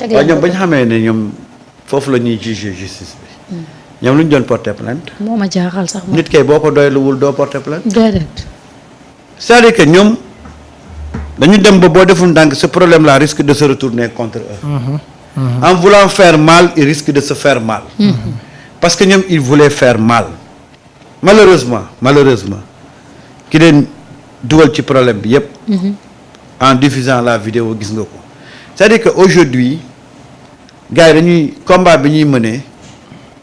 waaw ñoom ba ñu xamee ne ñoom foofu la ñuy juger justice bi. ñoom lu ñu doon porter plainte. moo ma jaaxal sax. nit kay boo ko doyluwul doo porter plainte. déedéet. c'est-à-dire que ñoom dañu dem ba boo deful ndànk ce problème là risque de se retourner contre eux. En voulant faire mal il risque de se faire mal. parce que ñoom ils voulaient faire mal. malheureusement ki leen dugal ci problème bi yépp. en diffusant la vidéo gis nga ko. c'est-à-dire que aujourd'hui gars yi dañuy combat bi ñuy mener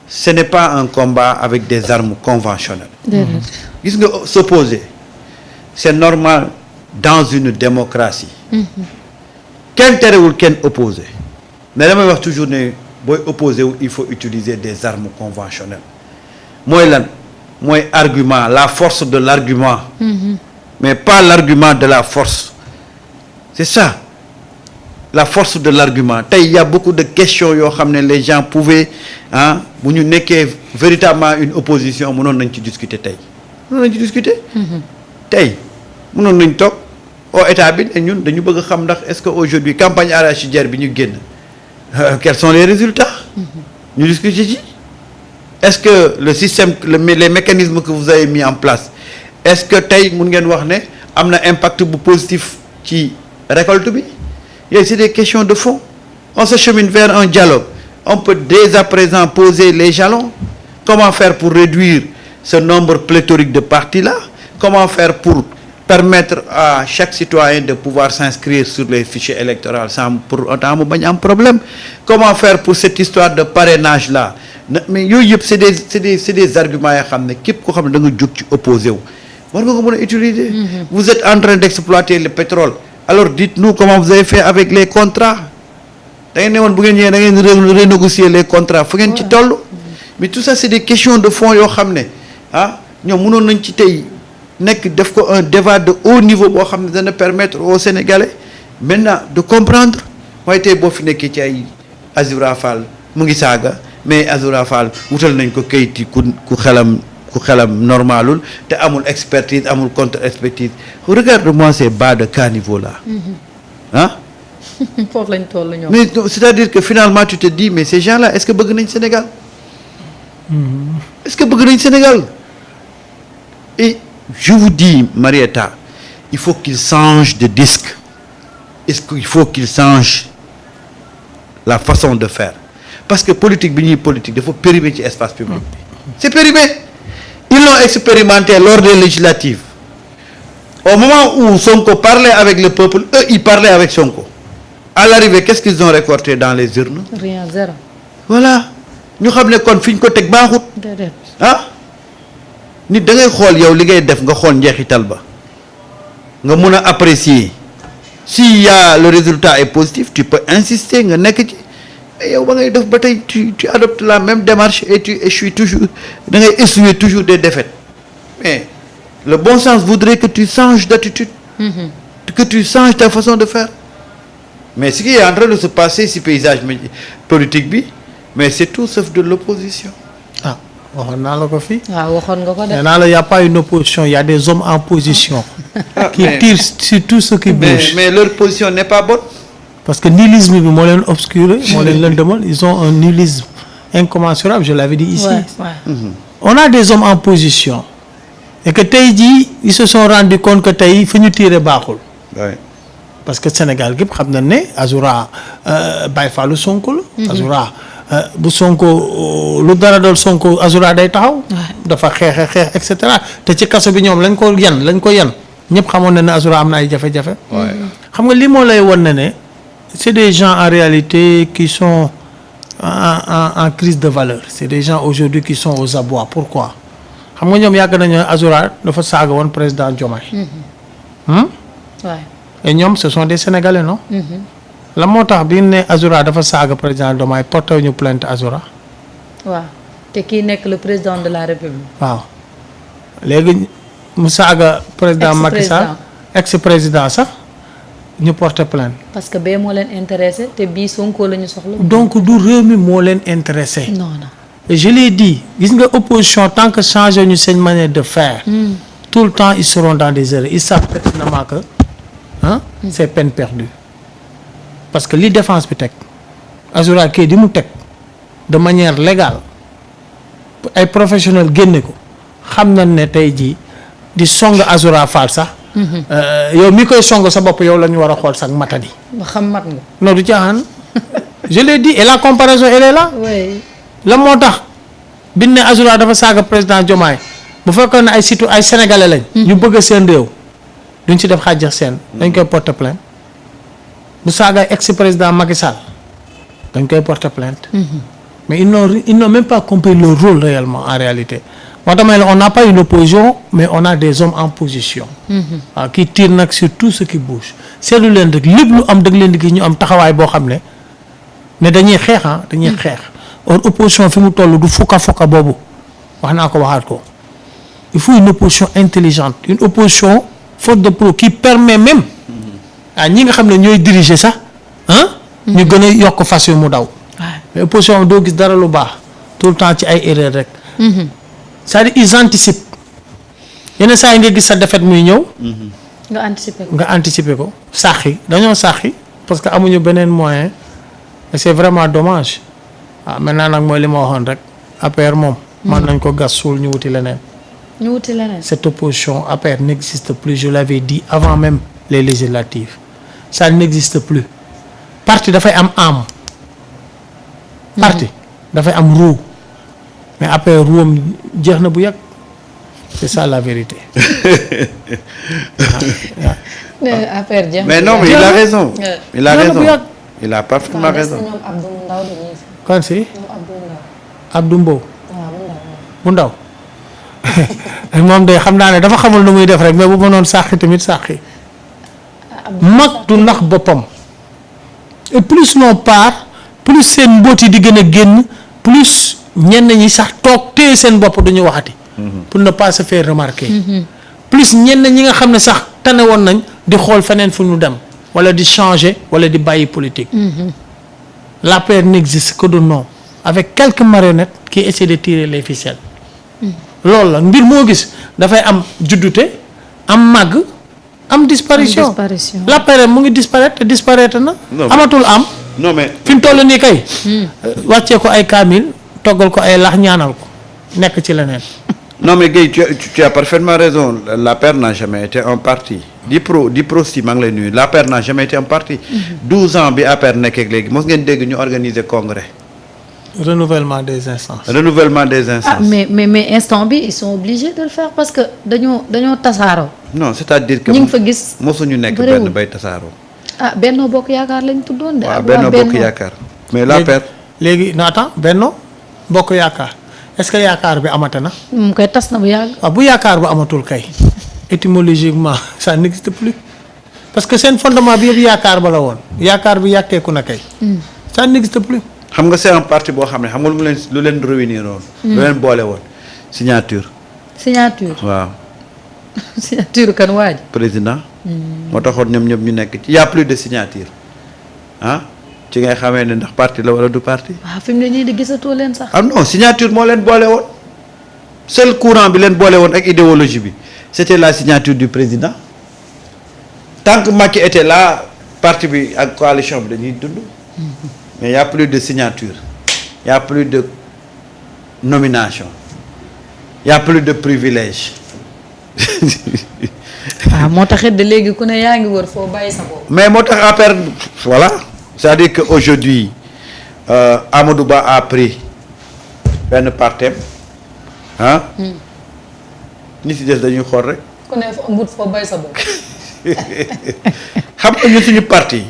ce n'est pas un combat avec des armes conventionnelles. gis nga s'opposer c'est normal dans une démocratie. kenn terewul kenn opposé mais damay wax toujours ne booy opposé wu il faut utiliser des armes conventionnelles mooy lan mooy argument la force de l'argument. mais pas l'argument de la force c'est ça. la force de l'argument tey il y a beaucoup de questions yoo xam ne les gens pouvaient bu ñu nekkee véritablement une opposition mënoon nañ ci discuter tey mënoon nañ toog au état bi ne ñun dañu bëgg a xam ndax est-ce que aujourd'hui campagne arachidière bi ñu génn quels sont les résultats ñu discuter ci est-ce que le système les mécanismes que vous avez mis en place est-ce que tey mun ngeen wax ne am na impact bu positif ci récolte bi yooyu c'est des questions de fond on se chemine vers un dialogue on peut dès à présent poser les jalons comment faire pour réduire ce nombre pléthorique de partis là comment faire pour permettre à chaque citoyen de pouvoir s'inscrire sur les fichiers électoraux sans pour autant mu bañ am problème comment faire pour cette histoire de parrainage là mais yooyu yëpp c'est des arguments yoo xam ne képp koo xam ne da nga jóg ci opposé wu war nga ko mën a utiliser. vous êtes en train d'exploiter le pétrole alors dites-nous comment vous avez fait avec les contrats da ngeen ne woon bu ngeen ñëwee da ngeen renégocier les contrats fu ngeen ci toll mais tout ça c'est des questions de fond yoo xam ne ñoom mënoon nañ ci tey nekk def ko un débat de haut niveau boo xam ne dana permettre aux Sénégalais maintenant de comprendre waaye tey boo fi nekkee ci ay Azoura Fall mu ngi saaga mais Azoura Fall wutal nañ ko kayit yi ku xelam normalul te amul expertise amul contre-expertise regarde-moi ces bas de caniveau là foofu lañ toll ñoom. mais c'est-à-dire que finalement tu te dis mais ces gens-là est-ce que bëgg nañ Sénégal est-ce que bëgg nañ Sénégal et je vous dis Marietta il faut qu'il change de disque est-ce qu'il faut qu'il change la façon de faire parce que politique bi ñuy politique dafa périmé ci espace public c'est périmé ils l'ont expérimenté lors des législatives au moment où Sonko parlait avec le peuple eux ils parlaient avec Sonko à l'arrivée qu'est-ce qu'ils ont récolté dans les urnes rien zéro voilà ñu xam ne kon fi ñu ko teg baaxut nit da ngay xool yow li ngay def nga xool njeexital ba nga mun a apprécier s'il y a le résultat est positif tu peux insister nga nekk ci mais yow ba ngay def ba tey tu adoptes la même démarche et tu échoues toujours da ngay essuyer toujours des défaites mais le bon sens voudrait que tu changes d'attitude que tu changes ta façon de faire mais ce qui est en train de se passer ci paysage politique bi mais c'est tout sauf de l'opposition waxoon naa la ko fii. waxoon nga ko de. nee naa la y a pas une opposition il y a des hommes en position. qui tirent sur tout ce qui bouge. mais leur position n'est pas bonne. parce que nihilisme bi moo leen obscuré moo leen lëndëmal ils ont un nihilisme incommensurable je l'avais dit ici. on a des hommes en position. et que tey jii ils se sont rendu compte que tey fi ñu tiré baaxul. parce que Sénégal gépp xam na ne Azoura Baye Fallou Sonko la. Azoura. bu Sonko lu dara dal Sonko Azoura day taxaw. dafa xeex et cetera te ci kaso bi ñoom lañ ko yan ñëpp xamoon na ne Azoura am na ay jafe-jafe. xam nga li moo lay won ne c'est des gens en réalité qui sont en crise de valeur c'est des gens aujourd'hui qui sont aux abois pourquoi xam nga ñoom yàgg nañu Azoura dafa saaga woon président Diomaye. et ñoom ce sont des Sénégalais non. la moo tax bi ne Azoura dafa saaga président Diomaye porté ñu plainte Azoura. te kii nekk le président de la République. léegi mu saaga président Macky Sall ex-président sax ñu porté plainte. parce que bee moo leen intéressé te bii Sonko la ñu soxla. donc du réew mi moo leen intéressé. non. et je l'ai dit gis nga opposition tant que changé ñu seen manière de faire. tout le temps ils seront dans des erreurs ils savent pertinemment que c'est peine perdue. parce que li défense bi teg Azoura kii di mu teg de manière légale ay professionnels génne ko xam nañ ne tey jii di song Azoura Fall sax. yow mi koy song sa bopp yow la ñu war a xool sax matadi. ba xam mat nga. non du caaxaan je l'ai dit et la comparaison elle est là. oui. la moo tax biñ ne Azoura dafa saaga président Diomaye bu fekkoon ne ay sénégalais lañ. ñu bëgg seen réew duñ ci def xàjjax seen. dañ koy porter plainte bu saagaay ex président Macky Sall dañ koy porter plainte. mais ils n'ont même pas compris leur rôle réellement en réalité moo tax on n'a pas une opposition mais on a des hommes en position. waaw qui tirent nag sur tout ce qui bouge seetlu leen rek lépp lu am dëgg leen di gis ñu am taxawaay boo xam ne dañuy xeex dañuy xeex or opposition fi mu toll du fokka boobu wax naa ko waxaat ko il faut une opposition intelligente une opposition force de pro qui permet même ñi nga xam ne ñooy diriger sax ñu gën a yokk fas yu mu daw. mais opposition doo gis dara lu baax tout le temps ci ay erreur rek. c'est-à-dire ils anticipent yenn saa yi nga gis sa défaite muy ñëw. nga anticiper ko sàqi dañoo sàqi parce que amuñu beneen moyen et c'est vraiment dommage waaw maintenant nag mooy li ma waxoon rek APR moom. mën nañ ko gas suul ñu wuti leneen. cette opposition APR n'existe plus je l'avais dit avant même les législatives ça n'existe plus parti dafay am âme. parti dafay am ruu mais après ruum jeex na bu yàgg c'est ça la vérité. affaire jeex mais non mais il a raison. il a raison il a parfaitement raison. kan si. Abdou Mbow. bu ndaw. moom de xam naa ne dafa xamul nu muy def rek mais bu mënoon sàqi tamit sàqi. mag du nax boppam. et plus l'on part. plus seen mbóot yi di gën a génn plus ñenn ñi sax toog téye seen bopp duñu waxati. pour ne pas se faire remarquer. plus ñenn ñi nga xam ne sax tane woon nañ di xool feneen fu ñu dem wala di changer wala di bàyyi politique. l'APR n'existe que de nom avec quelques marionnettes qui essaient de tirer les ficelles. loolu la mbir moo gis dafay am juddute am màgg am disparition. l'APR mu ngi disparaître te disparaître na. amatul am. non mais fi mu toll nii kay. wàccee ko ay kaamil toggal ko ay lax ñaanal ko nekk ci leneen. non mais Guèye tu as parfaitement raison l'APR n'a jamais été un parti di pro si maa ngi lay nuyu l'APR n'a jamais été un parti. 12 ans bi APR nekk ak léegi mos ngeen dégg ñu organiser congrès. renouvellement des instances. mais instant bi ils sont obligés de le faire parce que dañoo tasaaroo. non c'est-à-dire que ñu ngi fa gis. mosuñu nekk benn bay tasaaroo. Benno Bokk Yaakaar lañ tuddoon de. waaw Benno Bokk Yaakaar. mais l'APR. léegi attends Benno Bokk Yaakaar est-ce que yaakaar bi amate na. mu koy tas na bu yàgg. waaw bu yaakaar bu amatul kay étymologiquement ça n'existe plus parce que seen fondement bi yëpp yaakaar ba la woon yaakaar bi yàkkeeku na kay. ça n'existe plus. xam nga c'est un parti boo xam ne xam nga lu leen réunir woon. lu leen boole woon signature. waaw. signature kan waaj. président. moo taxoon ñoom ñëpp ñu nekk ci y a plus de signature ci ngay xamee ne ndax parti la wala du parti. waaw fi mu ne nii di gisatoo leen sax. non signature moo leen boole woon seul courant bi leen boole woon ak idéologie bi c'était la signature du président tant que Macky était là parti bi ak coalition bi dañuy dund. mais y a plus de signature y a plus de nomination y a plus de privilège. moo taxit de léegi ku ne yaa ngi wër foo bàyyi sa bopp. mais moo tax APR voilà c'est-à-dire que aujourd'hui Amadou Ba a pris benn partem ñi si des dañuy xool rek. ku ne wut foo bàyyi sa bopp. xam nga ñun suñu parti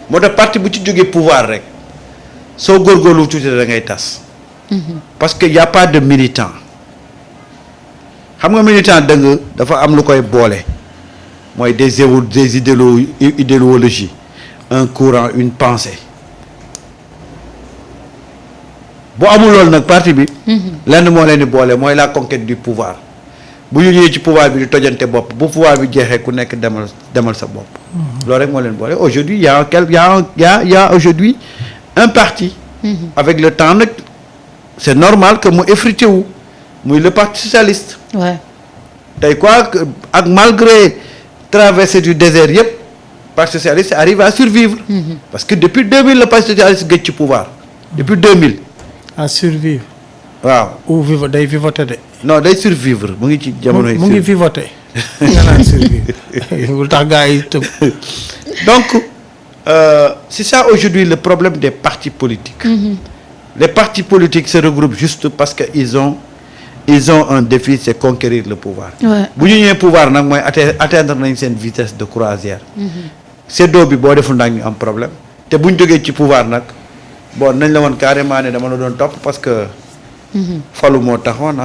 moo tax parti bu ci jógee pouvoir rek soo góorgóorlu tuuti da ngay tas. parce que y a pas de militant. xam nga militant dëgg dafa am lu koy boole mooy des idéologies un courant une pensée bu amul loolu nag parti bi. lenn moo leen di boole mooy la conquête du pouvoir bu ñu ñëwee ci pouvoir bi di tojante bopp bu pouvoir bi jeexee ku nekk demal sa bopp. loolu rek moo leen boole aujourd'hui y a aujourd'hui un parti. avec le temps nag c'est normal que mu effrité wu. muy le parti socialiste. Ouais. tey quoi ak malgré traversée du désert yëpp Parti socialiste arrive à survivre. Parce que depuis 2000 le Parti socialiste gëj ci pouvoir. Depuis 2000. à survivre. waaw ou vivre day vivoter de. non day survivre mu ngi ci jamono yi. mu ngi vivoter. nga naan survivre. lu tax gars yi tëb. donc c'est ça aujourd'hui le problème des partis politiques. Les partis politiques se regroupent juste parce que ils ont un défi, c'est conquérir le pouvoir. bu ñu ñëwee pouvoir nag mooy atteindre nañ seen vitesse de croisière. seddoo bi boo deful nag ñu am problème te bu ñu jógee ci pouvoir nag bon nañ la woon carrément ne dama la doon topp parce que. falu moo taxoon